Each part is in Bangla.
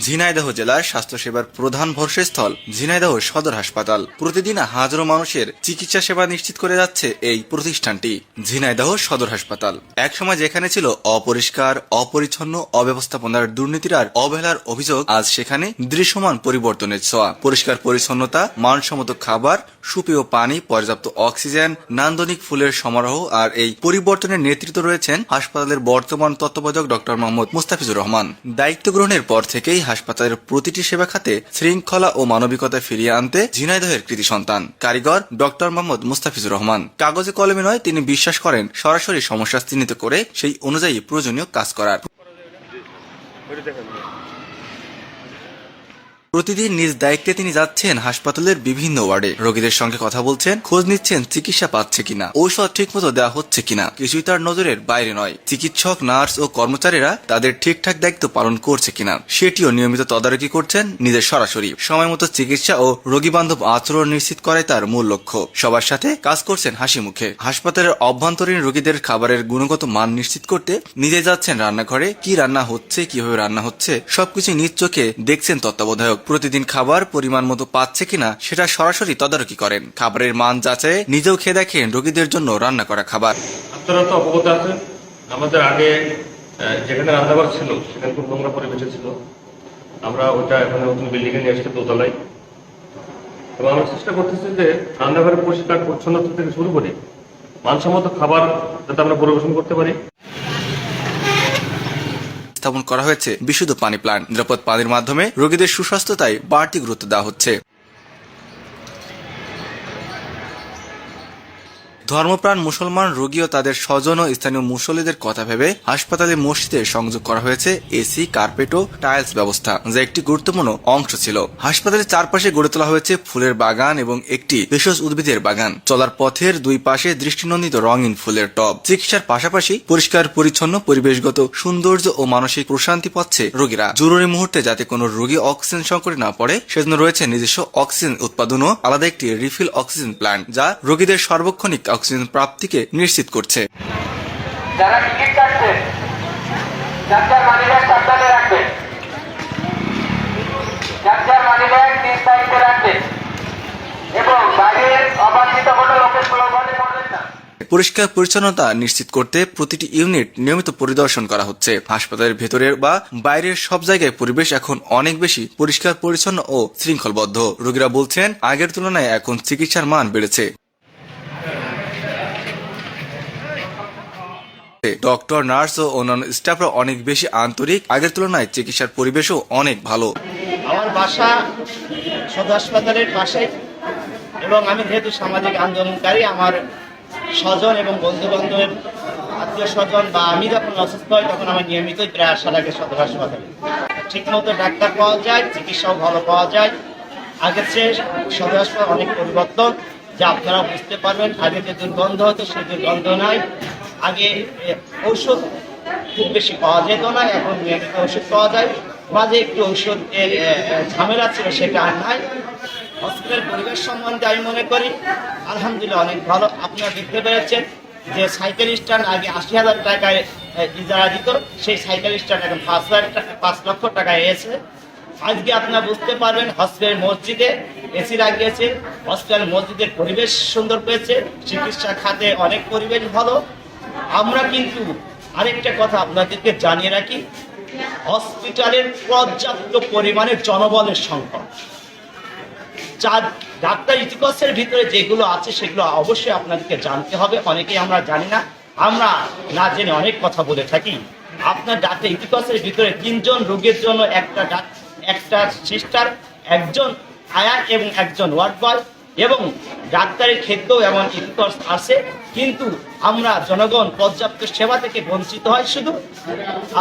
ঝিনাইদহ জেলার স্বাস্থ্যসেবার প্রধান ভরসাস্থল ঝিনাইদহ সদর হাসপাতাল। প্রতিদিন হাজারো মানুষের চিকিৎসা সেবা নিশ্চিত করে যাচ্ছে এই প্রতিষ্ঠানটি ঝিনাইদহ সদর হাসপাতাল। একসময় যেখানে ছিল অপরিষ্কার, অপরিচ্ছন্ন, অব্যবস্থাপনার দুর্নীতির আর অবহেলার অভিযোগ, আজ সেখানে দৃশ্যমান পরিবর্তনের ছোঁয়া। পরিষ্কার পরিচ্ছন্নতা, মানসম্মত খাবার, সুপেয় পানি, পর্যাপ্ত অক্সিজেন, নান্দনিক ফুলের সমারোহ আর এই পরিবর্তনের নেতৃত্ব রয়েছেন হাসপাতালের বর্তমান তত্ত্বাবধায়ক ডক্টর মোহাম্মদ মুস্তাফিজুর রহমান। দায়িত্ব গ্রহণের পর থেকেই হাসপাতালের প্রতিটি সেবা খাতে শৃঙ্খলা ও মানবিকতা ফিরিয়ে আনতে ঝিনাইদহের কৃতি সন্তান কারিগর ডক্টর মোহাম্মদ মুস্তাফিজুর রহমান। কাগজে কলমে নয়, তিনি বিশ্বাস করেন সরাসরি সমস্যা চিহ্নিত করে সেই অনুযায়ী প্রয়োজনীয় কাজ করার। প্রতিদিন নিজ দায়িত্বে তিনি যাচ্ছেন হাসপাতালের বিভিন্ন ওয়ার্ডে, রোগীদের সঙ্গে কথা বলছেন, খোঁজ নিচ্ছেন চিকিৎসা পাচ্ছে কিনা, ঔষধ ঠিকমতো দেওয়া হচ্ছে কিনা। কিছুই তার নজরের বাইরে নয়। চিকিৎসক, নার্স ও কর্মচারীরা তাদের ঠিকঠাক দায়িত্ব পালন করছে কিনা সেটিও নিয়মিত তদারকি করছেন নিজের সরাসরি। সময় মতো চিকিৎসা ও রোগী বান্ধব আচরণ নিশ্চিত করাই তার মূল লক্ষ্য। সবার সাথে কাজ করছেন হাসি মুখে। হাসপাতালের অভ্যন্তরীণ রোগীদের খাবারের গুণগত মান নিশ্চিত করতে নিজে যাচ্ছেন রান্নাঘরে, কি রান্না হচ্ছে, কিভাবে রান্না হচ্ছে সবকিছু নিজ চোখে দেখছেন তত্ত্বাবধায়ক। প্রতিদিন খাবার পরিমাণ মতো পাচ্ছে কিনা সেটা সরাসরি তদারকি করেন। খাবারের মান যাচাই নিজেও খেয়ে দেখেন রোগীদের জন্য রান্না করা খাবার। আপনারা তো অবগত আছেন, আমাদের আগে যেখানে রান্নাঘর ছিল সেখানে খুব নোংরা পরিবেশে ছিল। আমরা ওটা এখন নতুন বিল্ডিং এ নিয়ে আসছি দোতলায়, এবং আমরা চেষ্টা করতেছি যে রান্নাঘরের পরিষ্কার পরিচ্ছন্নতা থেকে শুরু করে মানসম্মত খাবার যাতে আমরা পরিবেশন করতে পারি। স্থাপন করা হয়েছে বিশুদ্ধ পানি প্ল্যান্ট। নিরাপদ পানির মাধ্যমে রোগীদের সুস্বাস্থ্যতায় বাড়তি গুরুত্ব দেওয়া হচ্ছে। ধর্মপ্রাণ মুসলমান রোগী ও তাদের স্বজন ও স্থানীয় মুসল্লিদের কথা ভেবে হাসপাতালে মসজিদে সংযোগ করা হয়েছে এসি, কার্পেট ও টাইলস ব্যবস্থা, যা একটি গুরুত্বপূর্ণ অংশ ছিল। হাসপাতালের চারপাশে গড়ে তোলা হয়েছে ফুলের বাগান এবং একটি ভেষজ উদ্ভিদের বাগান। চলার পথের দুই পাশে দৃষ্টিনন্দিত রঙিন ফুলের টব। চিকিৎসার পাশাপাশি পরিষ্কার পরিচ্ছন্ন পরিবেশগত সৌন্দর্য ও মানসিক প্রশান্তি পাচ্ছে রোগীরা। জরুরি মুহূর্তে যাতে কোনো রোগী অক্সিজেন সংকটে না পড়ে সেজন্য রয়েছে নিজস্ব অক্সিজেন উৎপাদন ও আলাদা একটি রিফিল অক্সিজেন প্ল্যান্ট, যা রোগীদের সর্বক্ষণিক অক্সিজেন প্রাপ্তিকে নিশ্চিত করছে। যারা টিকিট কাটছেন, যার মানিব্যাগ সাবধানে রাখবেন, যার মানিব্যাগ নিজ দায়িত্বে রাখবেন এবং বাইরের অবাঞ্ছিত কোনো লোকের প্রলোভনে পড়বেন না। পরিষ্কার পরিচ্ছন্নতা নিশ্চিত করতে প্রতিটি ইউনিট নিয়মিত পরিদর্শন করা হচ্ছে। হাসপাতালের ভেতরের বা বাইরের সব জায়গায় পরিবেশ এখন অনেক বেশি পরিষ্কার পরিচ্ছন্ন ও শৃঙ্খলবদ্ধ। রোগীরা বলছেন আগের তুলনায় এখন চিকিৎসার মান বেড়েছে। ডক্টর, নার্স ও অন্যান্য স্টাফরা অনেক বেশি আন্তরিক। আগের তুলনায় চিকিৎসার পরিবেশও অনেক ভালো। আমার বাসা সদর হাসপাতালের পাশে, এবং আমি যেহেতু সামাজিক আন্দোলনকারী, আমার স্বজন এবং বন্ধু বান্ধব, আত্মীয় স্বজন বা আমি যখন অসুস্থ হয় তখন আমার নিয়মিতই প্রায় আসা লাগে সদর হাসপাতালে। ঠিকমতো ডাক্তার পাওয়া যায়, চিকিৎসাও ভালো পাওয়া যায়। আগের চেয়ে সদর হাসপাতাল অনেক পরিবর্তন, যা আপনারা বুঝতে পারবেন। আগে যে দুর্গন্ধ হতো সেই দুর্গন্ধ নাই। আগে ঔষধ খুব বেশি পাওয়া যেত না, এখন নিয়মিত ওষুধ পাওয়া যায়। মাঝে একটু ঔষধের ঝামেলা ছিল, সেটা আর নাই। হসপিটাল পরিবেশ সম্বন্ধে আমি মনে করি আলহামদুলিল্লাহ অনেক ভালো। আপনারা দেখতে পেরেছেন যে সাইকেল স্ট্যান্ড আগে ৮০,০০০ টাকায় ইজারা দিত, সেই সাইকেল স্ট্যান্ড এখন ৫ লক্ষ টাকায় এসেছে। আজকে আপনারা বুঝতে পারবেন হসপিটাল মসজিদে এসি লাগিয়েছে, হসপিটাল মসজিদের পরিবেশ সুন্দর পেয়েছে, চিকিৎসা খাতে অনেক পরিবেশ ভালো। আমরা কিন্তু আরেকটা কথা আপনাদেরকে জানিয়ে রাখি, হসপিটালের পর্যাপ্ত পরিমাণে জনবলের সংকট। ডাক্তার ইতিকসের ভিতরে যেগুলো আছে সেগুলো অবশ্যই আপনাদেরকে জানতে হবে। অনেকেই আমরা জানি না, আমরা না জেনে অনেক কথা বলে থাকি। আপনার ডাক্তার ইতিকসের ভিতরে ৩ জন রোগীর জন্য একটা সিস্টার, একজন আয়া এবং একজন ওয়ার্ড বয়, এবং ডাক্তারের ক্ষেত্রেও এমন ইতিকস আছে। কিন্তু আমরা জনগণ পর্যাপ্ত সেবা থেকে বঞ্চিত হয় শুধু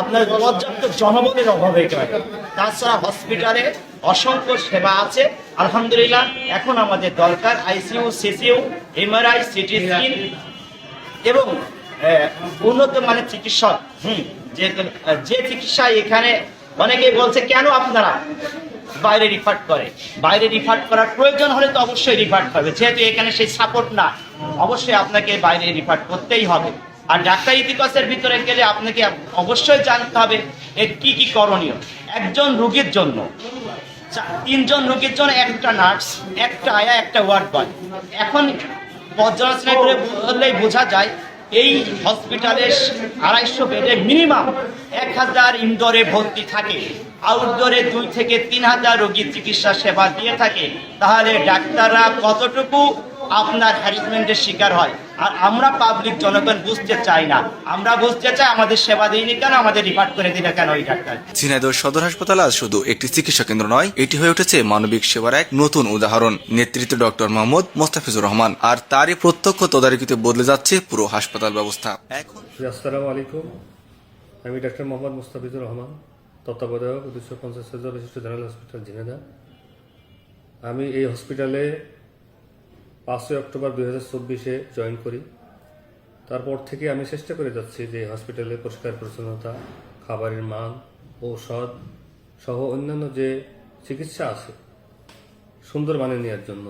আপনার পর্যাপ্ত জনবলের অভাবে। তাছাড়া হসপিটালে অসংখ্য সেবা আছে আলহামদুলিল্লাহ। এখন আমাদের দরকার ICU, CCU, MRI, CT scan এবং উন্নত মানের চিকিৎসক। যে চিকিৎসা এখানে অনেকেই বলছে কেন আপনারা বাইরে রিফার করে। বাইরে রিফার করার প্রয়োজন হলে তো অবশ্যই রিফার করবে, যেহেতু এখানে সেই সাপোর্ট না, অবশ্যই আপনাকে বাইরে রিফার করতেই হবে। আর ডাক্তার ইতিকসের ভিতরে গেলে আপনাকে অবশ্যই জানতে হবে এর কি কি করণীয়। একজন রোগীর জন্য 3জন রোগীর জন্য একটা নার্স, একটা আয়া, একটা ওয়ার্ড বয়। এখন পর্যালোচনা করে বললেই বোঝা যায় এই হসপিটালে 250 বেডে মিনিমাম 1000 ইনডোরে ভর্তি থাকে, আউটডোরে 2 থেকে 3000 রোগীর চিকিৎসা সেবা দিয়ে থাকে। তাহলে ডাক্তাররা কতটুকু আপনার হ্যারাসমেন্টের শিকার হয়? আর আমরা পাবলিক জনগণ বুঝতে চাই না, আমরা বুঝতে চাই আমাদের সেবা দিইনি কেন, আমাদের রিফার করে দিলে কেন ওই ডাক্তার। ঝিনাইদহ সদর হাসপাতাল আজ শুধু একটি চিকিৎসা কেন্দ্র নয়, এটি হয়ে উঠেছে মানবিক সেবার এক নতুন উদাহরণ। নেতৃত্বে ডক্টর মোহাম্মদ মোস্তাফিজুর রহমান, আর তারই প্রত্যক্ষ তদারকিতে বদলে যাচ্ছে পুরো হাসপাতাল ব্যবস্থা। এখন আসসালামু আলাইকুম, আমি ডাক্তার মোহাম্মদ মোস্তাফিজুর রহমান, তত্ত্বাবধায়ক 250 হাজার বিশিষ্ট জেনারেল হসপিটাল ঝিনাইদহ। আমি এই হসপিটালে 5 অক্টোবর 2024-এ জয়েন করি। তারপর থেকে আমি চেষ্টা করে যাচ্ছি যে হসপিটালে পরিষ্কার পরিচ্ছন্নতা, খাবারের মান, ঔষধ সহ অন্যান্য যে চিকিৎসা আছে সুন্দর মানে নেওয়ার জন্য।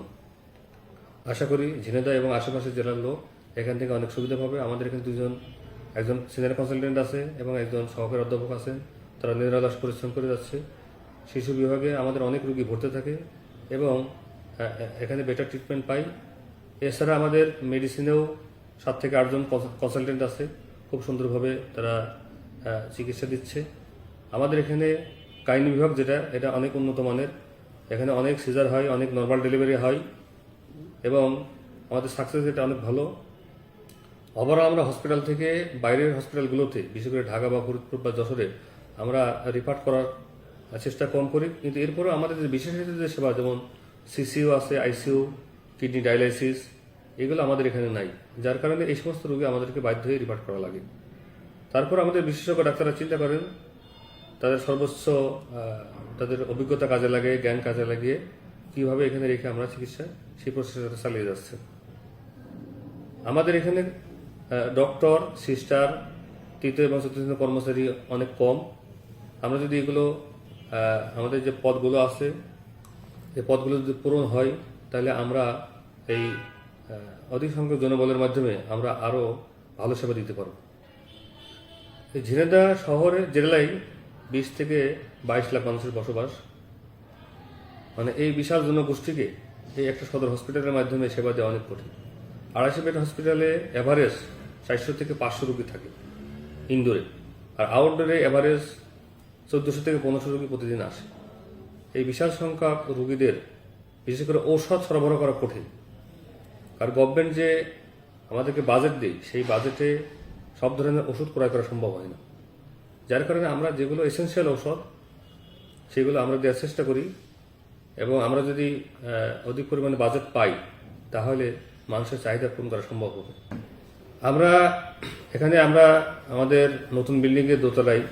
আশা করি ঝিনাইদহ এবং আশেপাশের জেলার লোক এখান থেকে অনেক সুবিধা পাবে। আমাদের এখানে একজন সিনিয়র কনসালটেন্ট আছে এবং একজন সহকারী অধ্যাপক আছেন, তারা নিরলস পরিশ্রম করে যাচ্ছে। শিশু বিভাগে আমাদের অনেক রোগী ভর্তি থাকে এবং এখানে বেটার ট্রিটমেন্ট পাই। এছাড়া আমাদের মেডিসিনেও 7 থেকে 8 জন কনসালটেন্ট আছে, খুব সুন্দরভাবে তারা চিকিৎসা দিচ্ছে। আমাদের এখানে গাইনি বিভাগ এটা অনেক উন্নত মানের, এখানে অনেক সিজার হয়, অনেক নর্মাল ডেলিভারি হয় এবং আমাদের সাকসেস রেট অনেক ভালো। ওভারঅল আমরা হসপিটাল থেকে বাইরের হসপিটালগুলোতে, বিশেষ করে ঢাকা বা ফরিদপুর বা যশোরে আমরা রিফার করার চেষ্টা কম করি, কিন্তু এরপরেও আমাদের যে বিশেষায়িত যে সেবা, যেমন সিসিইউ আছে, আইসিইউ, কিডনি ডায়ালাইসিস, এগুলো আমাদের এখানে নাই, যার কারণে এই সমস্ত রোগী আমাদেরকে বাধ্য হয়ে রিফার করা লাগে। তারপর আমাদের বিশেষজ্ঞ ডাক্তাররা চিন্তা করেন, তাদের সর্বোচ্চ তাদের অভিজ্ঞতা কাজে লাগে, জ্ঞান কাজে লাগিয়ে কীভাবে এখানে রেখে আমরা চিকিৎসা সেই প্রসেসটা চালিয়ে যাচ্ছে। আমাদের এখানে ডক্টর, সিস্টার, তৃতীয় এবং চতুর্থ কর্মচারী অনেক কম। আমরা যদি এগুলো আমাদের যে পদগুলো আছে এই পদগুলো যদি পূরণ হয়, তাহলে আমরা এই অধিক সংখ্যক জনবলের মাধ্যমে আমরা আরও ভালো সেবা দিতে পারব। এই ঝিনাইদহ শহরে জেলায় 20 থেকে 22 লাখ মানুষের বসবাস। মানে এই বিশাল জনগোষ্ঠীকে এই একটা সদর হসপিটালের মাধ্যমে সেবা দেওয়া অনেক কঠিন। 250 বেড হসপিটালে অ্যাভারেজ 400 থেকে 500 রোগী থাকে ইনডোরে, আর আউটডোরে অ্যাভারেজ 1400 থেকে 1500 রোগী প্রতিদিন আসে। এই বিশাল সংখ্যক রোগীদের বিশেষ করে ঔষধ সরবরাহ করা কঠিন, আর গভর্নমেন্ট যে আমাদেরকে বাজেট দেয় সেই বাজেটে সব ধরনের ওষুধ ক্রয় করা সম্ভব হয় না, যার কারণে আমরা যেগুলো এসেনশিয়াল ঔষধ সেগুলো আমরা দেওয়ার চেষ্টা করি এবং আমরা যদি অধিক পরিমাণে বাজেট পাই তাহলে মানুষের চাহিদা পূরণ করা সম্ভব হবে। আমরা আমাদের নতুন বিল্ডিংয়ের দোতলায়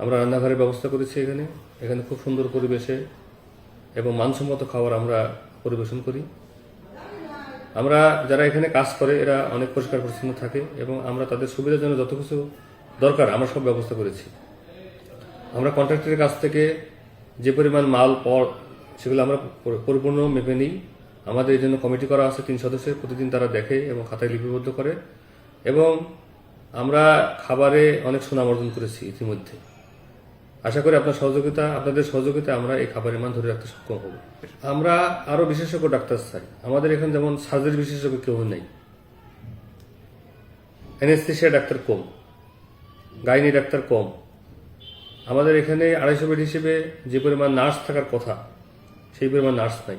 আমরা রান্নাঘরের ব্যবস্থা করেছি। এখানে খুব সুন্দর পরিবেশে এবং মানসম্মত খাবার আমরা পরিবেশন করি। আমরা যারা এখানে কাজ করে এরা অনেক পরিষ্কার পরিচ্ছন্ন থাকে এবং আমরা তাদের সুবিধার জন্য যত কিছু দরকার আমরা সব ব্যবস্থা করেছি। আমরা কন্ট্রাক্টরের কাছ থেকে যে পরিমাণ মাল সেগুলো আমরা পরিপূর্ণ মেপে নিই। আমাদের এই জন্য কমিটি করা আছে 3 সদস্যের, প্রতিদিন তারা দেখে এবং খাতায় লিপিবদ্ধ করে এবং আমরা খাবারে অনেক সুনাম অর্জন করেছি ইতিমধ্যে। আশা করি আপনাদের সহযোগিতা আমরা এই খাবারের মান ধরে রাখতে সক্ষম হব। আমরা আরো বিশেষজ্ঞ ডাক্তার চাই। আমাদের এখানে যেমন সার্জারি বিশেষজ্ঞ কেউ নেই, অ্যানেস্থেসিয়া ডাক্তার কম, গাইনি ডাক্তার কম। আমাদের এখানে 250 বেড হিসেবে যে পরিমাণ নার্স থাকার কথা সেই পরিমাণ নার্স নাই।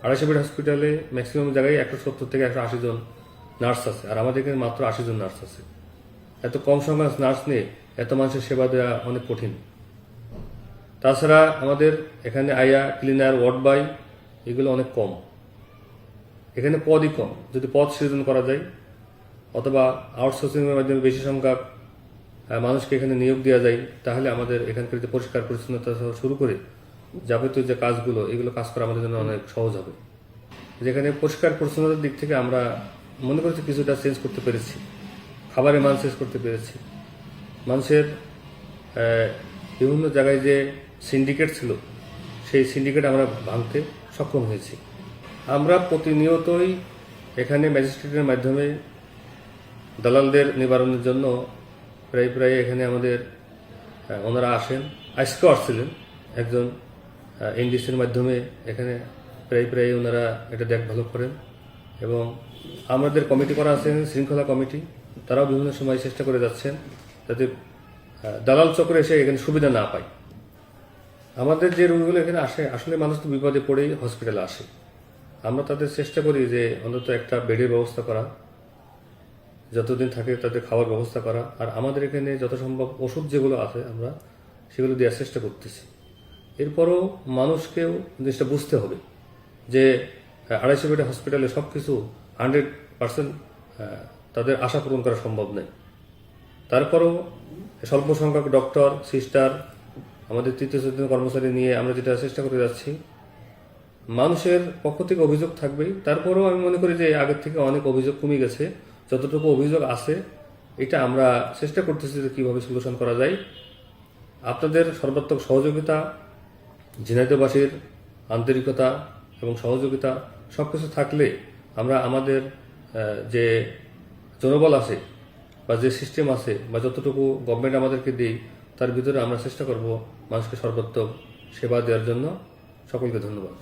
250 বেড হসপিটালে ম্যাক্সিমাম জায়গায় 170 থেকে 180 জন নার্স আছে, আর আমাদের এখানে মাত্র 80 জন নার্স আছে। এত কম সংখ্যক নার্স নিয়ে এত মানুষের সেবা দেওয়া অনেক কঠিন। তাছাড়া আমাদের এখানে আয়া, ক্লিনার, ওয়ার্ড বয় এগুলো অনেক কম। এখানে পদই কম। যদি পদ সৃজন করা যায় অথবা আউটসোর্সিংয়ের মাধ্যমে বেশি সংখ্যক মানুষকে এখানে নিয়োগ দেওয়া যায়, তাহলে আমাদের এখানকার যে পরিষ্কার পরিচ্ছন্নতা শুরু করে যাবতীয় যে কাজগুলো এগুলো কাজ করা আমাদের জন্য অনেক সহজ হবে। যেখানে পরিষ্কার পরিচ্ছন্নতার দিক থেকে আমরা মনে করছি কিছুটা চেঞ্জ করতে পেরেছি, খাবারের মান চেঞ্জ করতে পেরেছি। মানুষের বিভিন্ন জায়গায় যে সিন্ডিকেট ছিল সেই সিন্ডিকেট আমরা ভাঙতে সক্ষম হয়েছি। আমরা প্রতিনিয়তই এখানে ম্যাজিস্ট্রেটের মাধ্যমে দালালদের নিবারণের জন্য প্রায় এখানে আমাদের ওনারা আসেন আজকেও আসছিলেন একজন এনডিসির মাধ্যমে এখানে প্রায় ওনারা এটা দেখভাল করেন এবং আমাদের কমিটি করা আছে শৃঙ্খলা কমিটি, তারাও বিভিন্ন সময় চেষ্টা করে যাচ্ছেন যাতে দালাল চক্রে এসে এখানে সুবিধা না পায়। আমাদের যে রোগীগুলো এখানে আসে আসলে মানুষ তো বিপদে পড়েই হসপিটালে আসে, আমরা তাদের চেষ্টা করি যে অন্তত একটা বেডের ব্যবস্থা করা, যতদিন থাকে তাদের খাওয়ার ব্যবস্থা করা, আর আমাদের এখানে যত সম্ভব ওষুধ যেগুলো আছে আমরা সেগুলো দেওয়ার চেষ্টা করতেছি। এরপরও মানুষকেও জিনিসটা বুঝতে হবে যে 250 বেডের হসপিটালে সব কিছু 100% তাদের আশা পূরণ করা সম্ভব নয়। তারপরও স্বল্প সংখ্যক ডক্টর, সিস্টার, আমাদের তৃতীয় চতুর্থ কর্মচারী নিয়ে আমরা যেটা চেষ্টা করে যাচ্ছি, মানুষের পক্ষ থেকে অভিযোগ থাকবেই। তারপরেও আমি মনে করি যে আগের থেকে অনেক অভিযোগ কমে গেছে। যতটুকু অভিযোগ আছে এটা আমরা চেষ্টা করতেছি যে কীভাবে সলিউশন করা যায়। আপনাদের সর্বাত্মক সহযোগিতা, ঝিনাইদহবাসীর আন্তরিকতা এবং সহযোগিতা সব কিছু থাকলে আমরা আমাদের যে জনবল আছে বা যে সিস্টেম আছে বা যতটুকু গভর্নমেন্ট আমাদেরকে দেয় তার ভিতরে আমরা চেষ্টা করব মানুষকে সর্বোত্তম সেবা দেওয়ার জন্য। সকলকে ধন্যবাদ।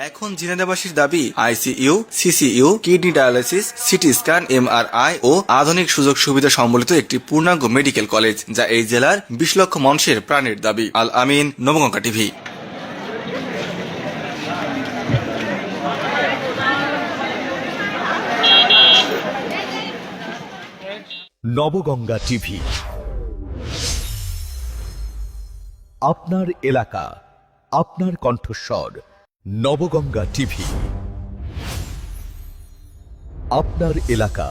এখন ঝিনাইদহবাসীর দাবি ICU, CCU, kidney dialysis, CT scan, MRI ও আধুনিক সুযোগ সুবিধা সম্বলিত একটি পূর্ণাঙ্গ মেডিকেল কলেজ, যা এই জেলার 20 লক্ষ মানুষের প্রাণের দাবি। আল আমিন, নবগঙ্গা টিভি। নবগঙ্গা টিভি, আপনার এলাকা, আপনার কণ্ঠস্বর। নবগঙ্গা টিভি, আপনার এলাকা,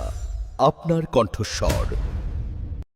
আপনার কণ্ঠস্বর।